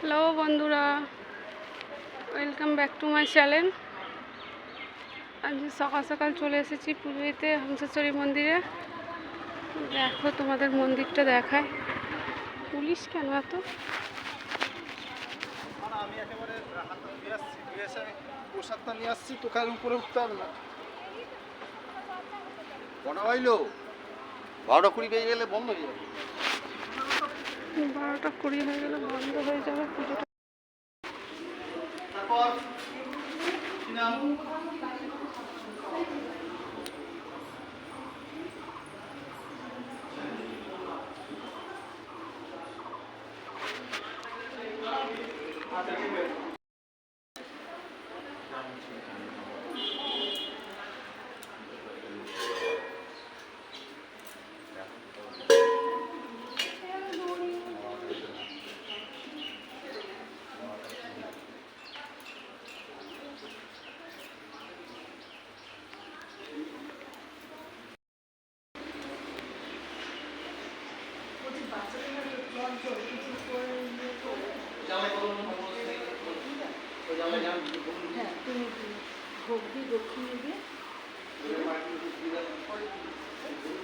Hello বন্ধুরা, welcome back to my channel. আজ সকাল সকাল চলে এসেছি পুজো দিতে হংসেশ্বরী মন্দিরে। দেখো তোমাদের মন্দিরটা দেখায়। পুলিশ কেন এত? আমি একেবারে হাত দিয়ে আসছি, দিয়ে এসে প্রসাদটা নিয়ে আসছি, তোকে উপরে উঠতে হবে না। কটা বাজলো? 12:20 বেজে গেলে বন্ধ হয়ে যাবে। 12:20 হয়ে গেলে বন্ধ হয়ে যাবে পুজোটা। তারপর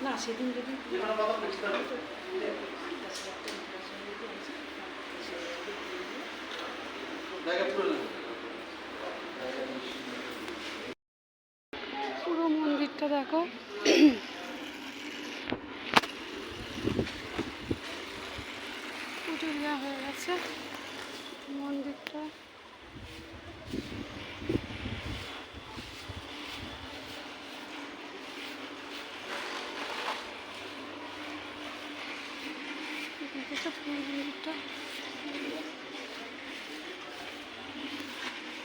না সেদিন যদি পুরো মন্দিরটা দেখো। পুজো দেওয়া হয়ে গেছে মন্দিরটা। দেখেছো পুরো মন্দিরটা?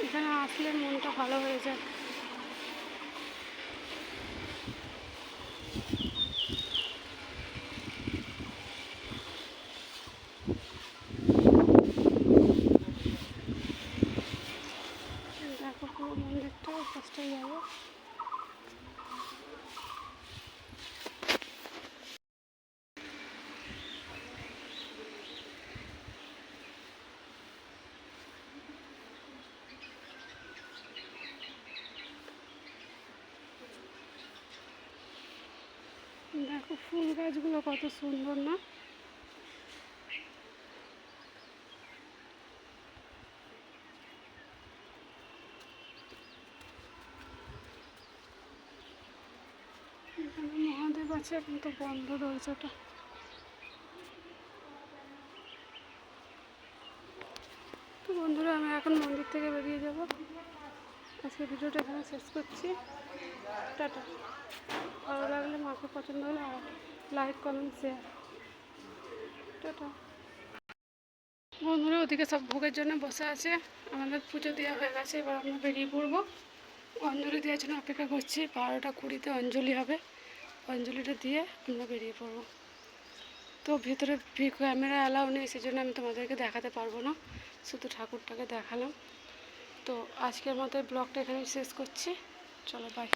এখানে আসলে মনটা ভালো হয়ে যায়। দেখো পুরো মন্দিরটা ফার্স্টে যাবো। দেখো ফুল গাছগুলো কত সুন্দর না? এখানে মহাদেব আছে, কিন্তু বন্ধ দরজাটা। তো বন্ধুরা, আমি এখন মন্দির থেকে বেরিয়ে যাব। আজকে ভিডিওটা এখানে শেষ করছি। টাটা। ভালো লাগলে, মাকে পছন্দ হলে লাইক, কমেন্ট, শেয়ার। টাটা। বন্ধুরা ওদিকে সব ভোগের জন্য বসে আছে। আমাদের পুজো দেওয়া হয়ে গেছে, এবার আমরা বেরিয়ে পড়বো। অঞ্জলি দেওয়ার জন্য অপেক্ষা করছি। 12:20 অঞ্জলি হবে। অঞ্জলিটা দিয়ে আমরা বেরিয়ে পড়বো। তো ভেতরে ক্যামেরা অ্যালাউ নেই, সেজন্য আমি তোমাদেরকে দেখাতে পারবো না, শুধু ঠাকুরটাকে দেখালাম। তো আজকের মতো ব্লগটা এখানে শেষ করছি। চলো, বাই।